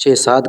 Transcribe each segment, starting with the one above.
6-7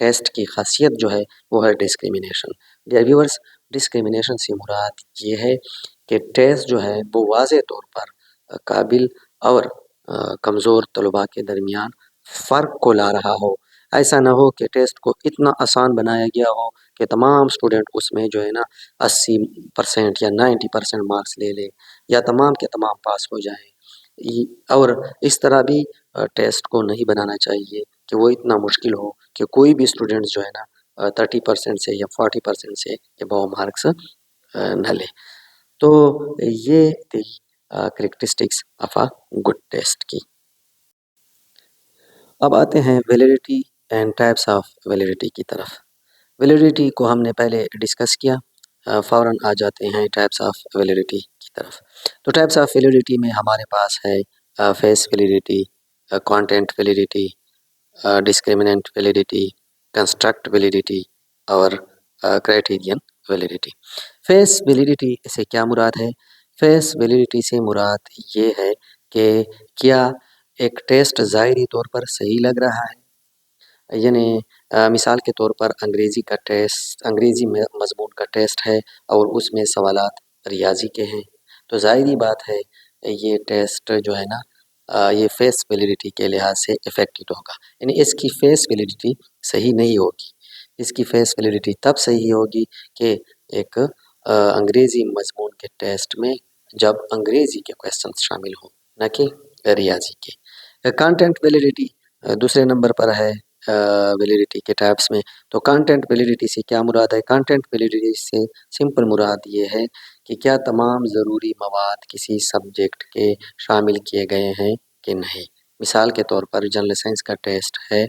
test کی خاصیت جو ہے وہ ہے ڈسکریمنیشن۔ ڈیئر ویورس، ڈسکریمنیشن سے مراد یہ ہے کہ ٹیسٹ جو ہے وہ واضح طور پر قابل اور کمزور طلباء کے درمیان فرق کو لا رہا ہو۔ ایسا نہ ہو کہ ٹیسٹ کو اتنا آسان بنایا گیا ہو کہ تمام اسٹوڈنٹ اس میں جو ہے نا 80% یا 90% مارکس لے لے یا تمام کے تمام پاس ہو جائیں، اور اس طرح بھی ٹیسٹ کو نہیں بنانا چاہیے کہ وہ اتنا مشکل ہو کہ کوئی بھی اسٹوڈنٹ جو ہے نا 30% سے یا 40% سے ابو مارکس نہ لے۔ تو یہ تھی characteristics of a good test کی۔ اب آتے ہیں validity and types of validity کی طرف۔ ویلیڈیٹی کو ہم نے پہلے ڈسکس کیا، فوراً آ جاتے ہیں ٹائپس آف ویلیڈیٹی کی طرف۔ تو ٹائپس آف ویلیڈیٹی میں ہمارے پاس ہے face validity, content validity, discriminant validity, construct validity اور کرائٹیرین ویلیڈیٹی۔ فیس ویلیڈیٹی سے کیا مراد ہے؟ فیس ویلیڈیٹی سے مراد یہ ہے کہ کیا ایک ٹیسٹ ظاہری طور پر صحیح لگ رہا ہے، یعنی مثال کے طور پر انگریزی کا ٹیسٹ، انگریزی مضمون کا ٹیسٹ ہے اور اس میں سوالات ریاضی کے ہیں، تو ظاہری بات ہے یہ ٹیسٹ جو ہے نا یہ فیس ویلیڈیٹی کے لحاظ سے افیکٹڈ ہوگا، یعنی اس کی فیس ویلیڈیٹی صحیح نہیں ہوگی۔ اس کی فیس ویلیڈیٹی تب صحیح ہوگی کہ ایک انگریزی مضمون کے ٹیسٹ میں جب انگریزی کے کویسچنس شامل ہوں، نہ کہ ریاضی کے۔ کانٹینٹ ویلیڈیٹی دوسرے نمبر پر ہے ویلیڈیٹی کے ٹائپس میں۔ تو کانٹینٹ ویلیڈیٹی سے کیا مراد ہے؟ کانٹینٹ ویلیڈیٹی سے سمپل مراد یہ ہے کہ کیا تمام ضروری مواد کسی سبجیکٹ کے شامل کیے گئے ہیں کہ نہیں۔ مثال کے طور پر جنرل سائنس کا ٹیسٹ ہے،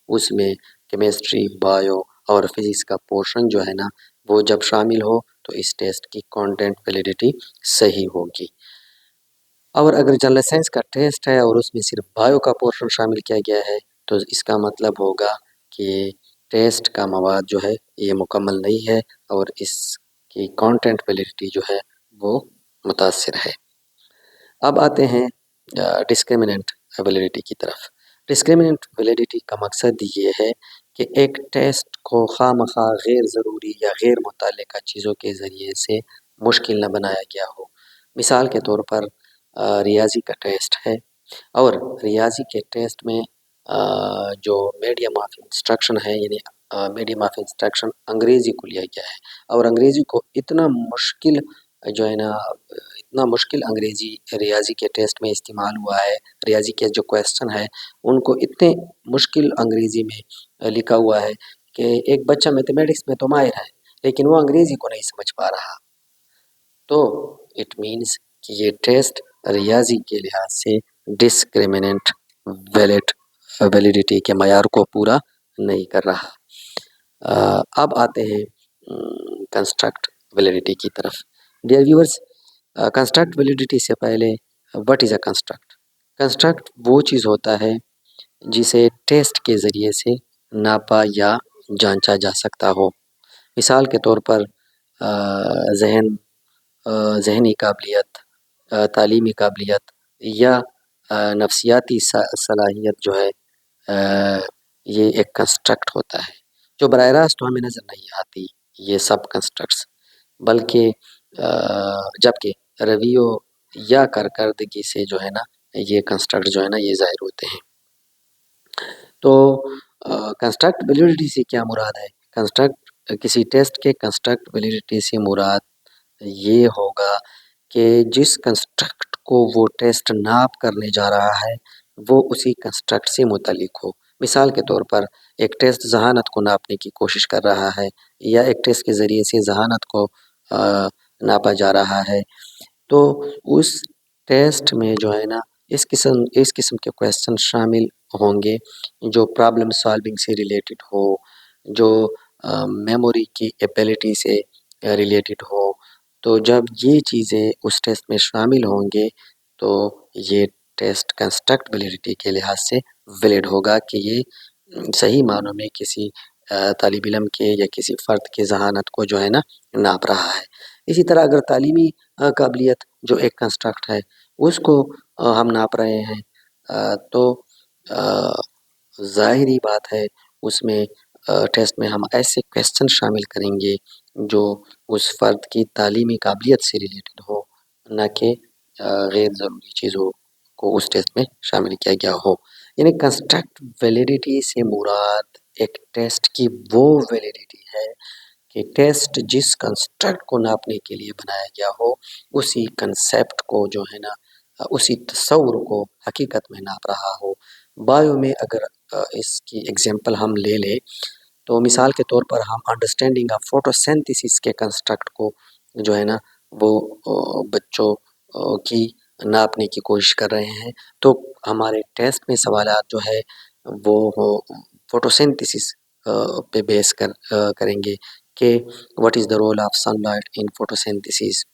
اس میں کیمسٹری، بایو اور فزکس کا پورشن جو ہے نا وہ جب شامل ہو تو اس ٹیسٹ کی کانٹینٹ ویلیڈیٹی صحیح ہوگی۔ اور اگر جنرل سائنس کا ٹیسٹ ہے اور اس میں صرف بایو کا پورشن شامل کیا گیا ہے تو اس کا مطلب ہوگا کہ ٹیسٹ کا مواد جو ہے یہ مکمل نہیں ہے اور اس کی کانٹینٹ ویلیڈیٹی جو ہے وہ متاثر ہے۔ اب آتے ہیں ڈسکریمننٹ ویلیڈیٹی کی طرف۔ ڈسکریمننٹ ویلیڈیٹی کا مقصد یہ ہے کہ ایک ٹیسٹ کو خواہ مخواہ غیر ضروری یا غیر متعلقہ چیزوں کے ذریعے سے مشکل نہ بنایا گیا ہو۔ مثال کے طور پر ریاضی کا ٹیسٹ ہے اور ریاضی کے ٹیسٹ میں جو میڈیم آف انسٹرکشن ہے، یعنی میڈیم آف انسٹرکشن انگریزی کو لیا گیا ہے اور انگریزی کو اتنا مشکل جو ہے نا اتنا مشکل انگریزی ریاضی کے ٹیسٹ میں استعمال ہوا ہے، ریاضی کے جو کویسچن ہے ان کو اتنے مشکل انگریزی میں لکھا ہوا ہے کہ ایک بچہ میتھمیٹکس میں تو ماہر ہے لیکن وہ انگریزی کو نہیں سمجھ پا رہا، تو اٹ مینس کہ یہ ٹیسٹ ریاضی کے لحاظ سے ڈسکریمننٹ ویلیڈیٹی کے معیار کو پورا نہیں کر رہا۔ اب آتے ہیں کنسٹرکٹ ویلیڈیٹی کی طرف۔ ڈیئر ویورز، کنسٹرکٹ ویلیڈیٹی سے پہلے what is a construct? Construct وہ چیز ہوتا ہے جسے ٹیسٹ کے ذریعے سے ناپا یا جانچا جا سکتا ہو۔ مثال کے طور پر ذہنی قابلیت، تعلیمی قابلیت یا نفسیاتی صلاحیت جو ہے یہ ایک کنسٹرکٹ ہوتا ہے جو براہ راست تو ہمیں نظر نہیں آتی یہ سب کنسٹرکٹس، بلکہ جبکہ رویوں یا کارکردگی سے جو ہے نا یہ کنسٹرکٹ جو ہے نا یہ ظاہر ہوتے ہیں۔ تو کنسٹرکٹ ویلیڈیٹی سے کیا مراد ہے؟ کنسٹرکٹ کسی ٹیسٹ کے کنسٹرکٹ ویلیڈیٹی سے مراد یہ ہوگا کہ جس کنسٹرکٹ کو وہ ٹیسٹ ناپ کرنے جا رہا ہے وہ اسی کنسٹرکٹ سے متعلق ہو۔ مثال کے طور پر ایک ٹیسٹ ذہانت کو ناپنے کی کوشش کر رہا ہے یا ایک ٹیسٹ کے ذریعے سے ذہانت کو ناپا جا رہا ہے، تو اس ٹیسٹ میں جو ہے نا اس قسم کے کویسچن شامل ہوں گے جو پرابلم سالونگ سے ریلیٹڈ ہو، جو میموری کی ایبیلٹی سے ریلیٹڈ ہو۔ تو جب یہ چیزیں اس ٹیسٹ میں شامل ہوں گے تو یہ ٹیسٹ کنسٹرکٹ ویلیڈیٹی کے لحاظ سے ویلڈ ہوگا کہ یہ صحیح معنوں میں کسی طالب علم کے یا کسی فرد کے ذہانت کو جو ہے نا ناپ رہا ہے۔ اسی طرح اگر تعلیمی قابلیت جو ایک کنسٹرکٹ ہے اس کو ہم ناپ رہے ہیں تو ظاہری بات ہے اس میں ٹیسٹ میں ہم ایسے کویسچن شامل کریں گے جو اس فرد کی تعلیمی قابلیت سے ریلیٹڈ ہو، نہ کہ غیر ضروری چیزوں کو اس ٹیسٹ میں شامل کیا گیا ہو۔ یعنی کنسٹرکٹ ویلیڈیٹی سے مراد ایک ٹیسٹ کی وہ ویلیڈیٹی ہے کہ ٹیسٹ جس کنسٹرکٹ کو ناپنے کے لیے بنایا گیا ہو اسی کنسیپٹ کو جو ہے نا، اسی تصور کو حقیقت میں ناپ رہا ہو۔ بایو میں اگر اس کی ایگزامپل ہم لے لیں تو مثال کے طور پر ہم انڈرسٹینڈنگ آف فوٹوسینتھسس کے کنسٹرکٹ کو جو ہے نا وہ بچوں کی ناپنے کی کوشش کر رہے ہیں، تو ہمارے ٹیسٹ میں سوالات جو ہے وہ فوٹوسینتھسس پہ بیس کریں گے کہ what is the role of sunlight in photosynthesis,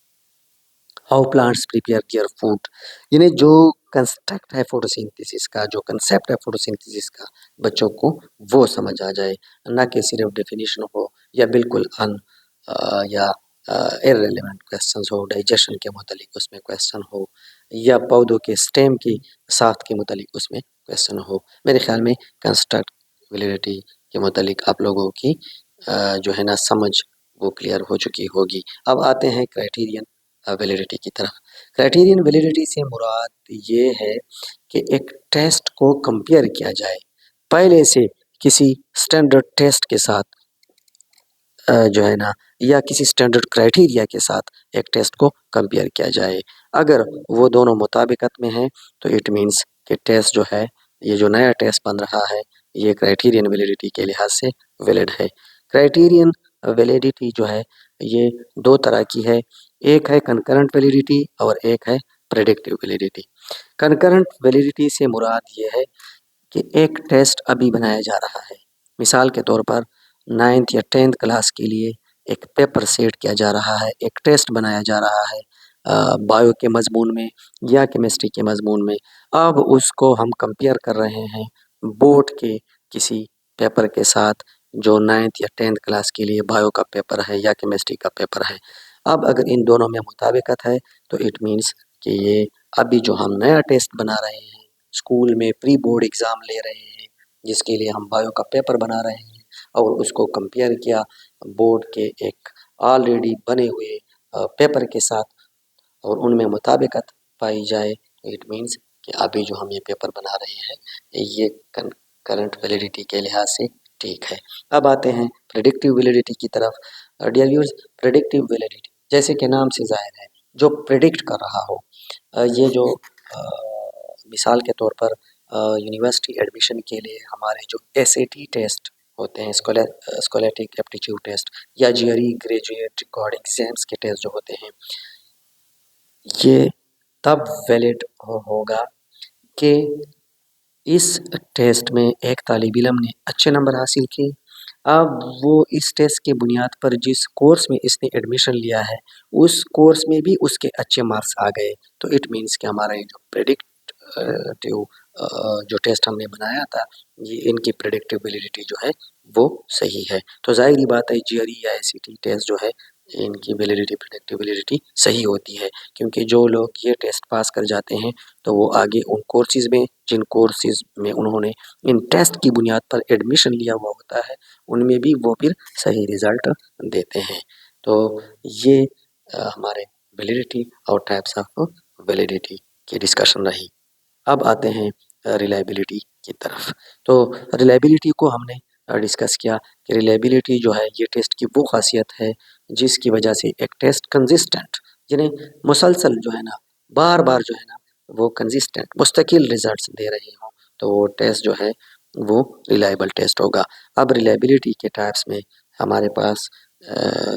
how plants prepare their food. یعنی جو کنسٹرکٹ ہے فوٹوسینتھسس کا، جو کنسیپٹ ہے فوٹوسینتھسس کا، بچوں کو وہ سمجھ آ جائے، نہ کہ صرف ڈیفینیشن ہو یا بالکل یا irrelevant questions ہو، ڈائجیشن کے متعلق اس میں کویسچن ہو یا پودوں کے سٹیم کی ساخت کے متعلق اس میں کویسچن ہو۔ میرے خیال میں کنسٹرکٹ ویلیڈیٹی کے متعلق آپ لوگوں کی جو ہے نا سمجھ وہ کلیئر ہو چکی ہوگی۔ اب آتے ہیں کرائٹیرین ویلیڈیٹی کی طرف۔ کرائٹیرین ویلیڈیٹی سے مراد یہ ہے کہ ایک ٹیسٹ کو کمپیئر کیا جائے پہلے سے کسی سٹینڈرڈ ٹیسٹ کے ساتھ جو ہے نا، یا کسی سٹینڈرڈ کرائٹیریا کے ساتھ ایک ٹیسٹ کو کمپیئر کیا جائے۔ اگر وہ دونوں مطابقت میں ہیں تو اٹ مینس کہ ٹیسٹ جو ہے، یہ جو نیا ٹیسٹ بن رہا ہے، یہ کرائٹیرین ویلیڈیٹی کے لحاظ سے ویلڈ ہے۔ کرائٹیرین ویلیڈیٹی جو ہے یہ دو طرح کی ہے، ایک ہے کنکرنٹ ویلیڈیٹی اور ایک ہے پریڈکٹیو ویلیڈیٹی۔ کنکرنٹ ویلیڈیٹی سے مراد یہ ہے کہ ایک ٹیسٹ ابھی بنایا جا رہا ہے، مثال کے طور پر 9th یا 10th کلاس کے لیے ایک پیپر سیٹ کیا جا رہا ہے، ایک ٹیسٹ بنایا جا رہا ہے بایو کے مضمون میں یا کیمسٹری کے مضمون میں۔ اب اس کو ہم کمپیئر کر رہے ہیں بورڈ کے کسی پیپر کے ساتھ جو 9th یا 10th کلاس کے لیے بایو کا پیپر ہے یا کیمسٹری کا پیپر ہے۔ اب اگر ان دونوں میں مطابقت ہے تو اٹ مینس کہ یہ ابھی جو ہم نیا ٹیسٹ بنا رہے ہیں، اسکول میں پری بورڈ ایگزام لے رہے ہیں جس کے لیے ہم بایو کا پیپر بنا رہے ہیں اور اس کو کمپیئر کیا بورڈ کے ایک آلریڈی بنے ہوئے پیپر کے ساتھ اور ان میں مطابقت پائی جائے تو اٹ مینس کہ ابھی جو ہم یہ پیپر بنا رہے ہیں یہ کرنٹ ویلیڈیٹی کے لحاظ سے ٹھیک ہے۔ اب آتے ہیں پریڈکٹیو ویلیڈیٹی کی طرف۔ ڈیئر ویورز، پریڈکٹیو ویلیڈیٹی جیسے کہ نام سے ظاہر ہے جو پریڈکٹ کر رہا ہو، یہ جو مثال کے طور پر یونیورسٹی ایڈمیشن کے لیے ہمارے جو SAT ٹیسٹ ہوتے ہیں، اسکولیٹک ایپٹیچیوڈ ٹیسٹ یا GRE گریجویٹ ریکارڈ ایگزامس کے ٹیسٹ جو ہوتے ہیں، یہ تب ویلڈ ہوگا کہ اس ٹیسٹ میں ایک طالب علم نے اچھے نمبر حاصل کیے، اب وہ اس ٹیسٹ کے بنیاد پر جس کورس میں اس نے ایڈمیشن لیا ہے اس کورس میں بھی اس کے اچھے مارکس آ گئے، تو اٹ مینس کہ ہمارا یہ جو پریڈکٹیو جو ٹیسٹ ہم نے بنایا تھا، یہ ان کی پریڈکٹیو ویلیڈیٹی جو ہے وہ صحیح ہے۔ تو ظاہری بات ہے GRE یا SAT ٹیسٹ جو ہے ان کی ویلیڈیٹی، پریڈکٹیو ویلیڈیٹی صحیح ہوتی ہے، کیونکہ جو لوگ یہ ٹیسٹ پاس کر جاتے ہیں تو وہ آگے ان کورسز میں، جن کورسز میں انہوں نے ان ٹیسٹ کی بنیاد پر ایڈمیشن لیا ہوا ہوتا ہے، ان میں بھی وہ پھر صحیح رزلٹ دیتے ہیں۔ تو یہ ہمارے ویلیڈیٹی اور ٹائپس آف ویلیڈیٹی کی ڈسکشن رہی۔ اب آتے ہیں ریلائبلٹی کی طرف۔ تو ریلائبلٹی کو ہم نے ڈسکس کیا کہ ریلائبلٹی جو ہے یہ ٹیسٹ کی وہ خاصیت ہے جس کی وجہ سے ایک ٹیسٹ کنسسٹنٹ، یعنی مسلسل جو ہے نا، بار بار جو ہے نا وہ کنسسٹنٹ مستقل ریزلٹس دے رہے ہوں تو وہ ٹیسٹ جو ہے وہ ریلائبل ٹیسٹ ہوگا۔ اب ریلائبلٹی کے ٹائپس میں ہمارے پاس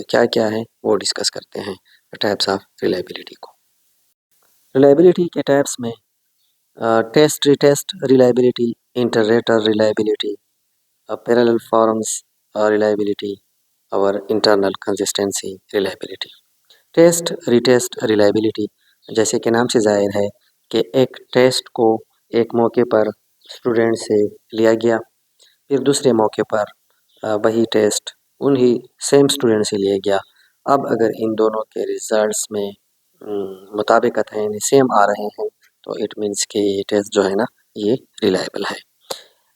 کیا کیا ہے وہ ڈسکس کرتے ہیں، ٹائپس آف ریلائبلٹی کو۔ ریلائبلٹی کے ٹائپس میں test retest reliability, inter-rater reliability, parallel forms reliability اور internal consistency reliability. Test retest reliability جیسے کہ نام سے ظاہر ہے کہ ایک ٹیسٹ کو ایک موقع پر اسٹوڈنٹ سے لیا گیا، پھر دوسرے موقع پر وہی ٹیسٹ انہی سیم اسٹوڈنٹ سے لیا گیا۔ اب اگر ان دونوں کے ریزلٹس میں مطابقت ہے، یعنی سیم آ رہے ہیں، تو اٹ مینس کہ یہ ٹیسٹ جو ہے نا یہ ریلائبل ہے۔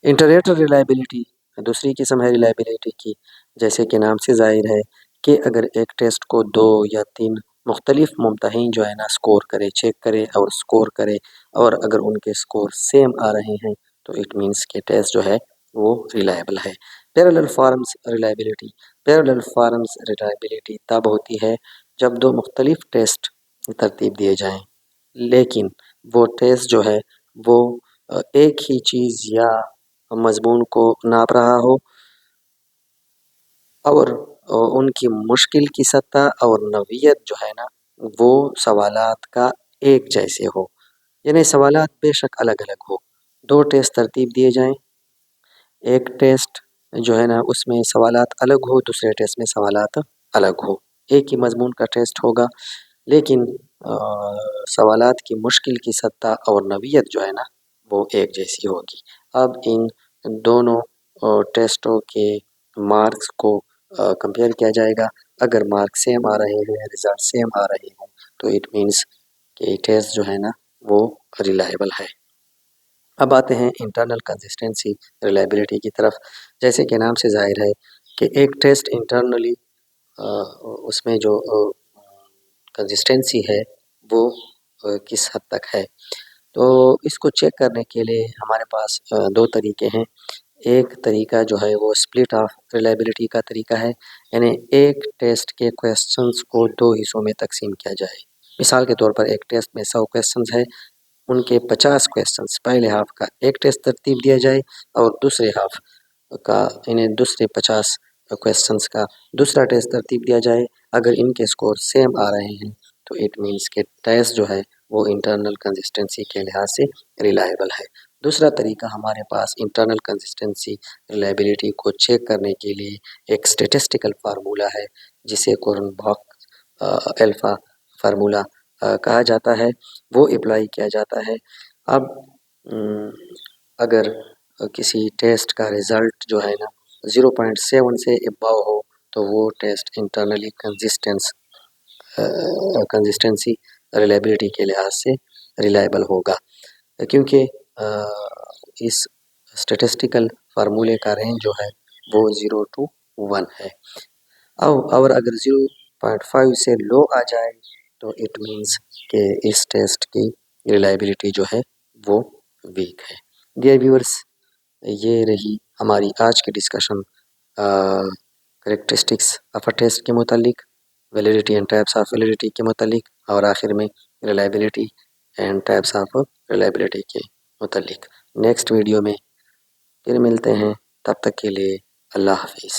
انٹر-ریٹر ریلائبلٹی دوسری قسم ہے ریلائبلٹی کی، جیسے کہ نام سے ظاہر ہے کہ اگر ایک ٹیسٹ کو 2 یا 3 مختلف ممتحن جو ہے نا سکور کرے، چیک کرے اور سکور کرے، اور اگر ان کے سکور سیم آ رہے ہیں تو اٹ مینس کہ ٹیسٹ جو ہے وہ ریلائبل ہے۔ Parallel forms reliability, parallel forms reliability تب ہوتی ہے جب 2 مختلف ٹیسٹ ترتیب دیے جائیں، لیکن وہ ٹیسٹ جو ہے وہ ایک ہی چیز یا مضمون کو ناپ رہا ہو اور ان کی مشکل کی سطح اور نوعیت جو ہے نا وہ سوالات کا ایک جیسے ہو، یعنی سوالات بے شک الگ الگ ہو۔ 2 ٹیسٹ ترتیب دیے جائیں، ایک ٹیسٹ جو ہے نا اس میں سوالات الگ ہو، دوسرے ٹیسٹ میں سوالات الگ ہو، ایک ہی مضمون کا ٹیسٹ ہوگا لیکن سوالات کی مشکل کی سطح اور نوعیت جو ہے نا وہ ایک جیسی ہوگی۔ اب ان دونوں ٹیسٹوں کے مارکس کو کمپیئر کیا جائے گا، اگر مارکس سیم آ رہے ہیں، رزلٹ سیم آ رہے ہیں تو اٹ مینس کہ ٹیسٹ جو ہے نا وہ ریلائبل ہے۔ اب آتے ہیں انٹرنل کنسسٹنسی ریلائبلٹی کی طرف، جیسے کہ نام سے ظاہر ہے کہ ایک ٹیسٹ انٹرنلی اس میں جو کنسسٹنسی ہے وہ کس حد تک ہے، تو اس کو چیک کرنے کے لیے ہمارے پاس 2 طریقے ہیں۔ ایک طریقہ جو ہے وہ اسپلٹ آف ریلائبلٹی کا طریقہ ہے، یعنی ایک ٹیسٹ کے کویسچنز کو 2 حصوں میں تقسیم کیا جائے۔ مثال کے طور پر ایک ٹیسٹ میں 100 کویسچنز ہے، ان کے 50 کویسچنز پہلے ہاف کا ایک ٹیسٹ ترتیب دیا جائے اور دوسرے ہاف کا انہیں دوسرے 50 کویسچنز کا دوسرا ٹیسٹ ترتیب دیا جائے۔ اگر ان کے سکور سیم آ رہے ہیں تو اٹ مینس کہ ٹیسٹ جو ہے وہ انٹرنل کنسسٹنسی کے لحاظ سے ریلائبل ہے۔ دوسرا طریقہ ہمارے پاس انٹرنل کنسسٹنسی ریلائبلٹی کو چیک کرنے کے لیے ایک اسٹیٹسٹیکل فارمولا ہے جسے کورنباخ الفا فارمولا کہا جاتا ہے، وہ اپلائی کیا جاتا ہے۔ اب اگر کسی ٹیسٹ کا رزلٹ جو ہے نا 0.7 سے اباؤ ہو تو وہ ٹیسٹ انٹرنلی کنسسٹنسی ریلائبلٹی کے لحاظ سے ریلائبل ہوگا، کیونکہ اس اسٹیٹسٹیکل فارمولے کا رینج جو ہے وہ 0 to 1 ہے، اور اگر 0.5 سے لو آ جائے تو اٹ مینس کہ اس ٹیسٹ کی ریلائبلٹی جو ہے وہ ویک ہے۔ ڈیئر ویورس، یہ رہی ہماری آج کی discussion characteristics of a test کے متعلق، validity and types of validity کے متعلق، اور آخر میں reliability and types of reliability کے متعلق۔ نیکسٹ ویڈیو میں پھر ملتے ہیں، تب تک کے لیے اللہ حافظ۔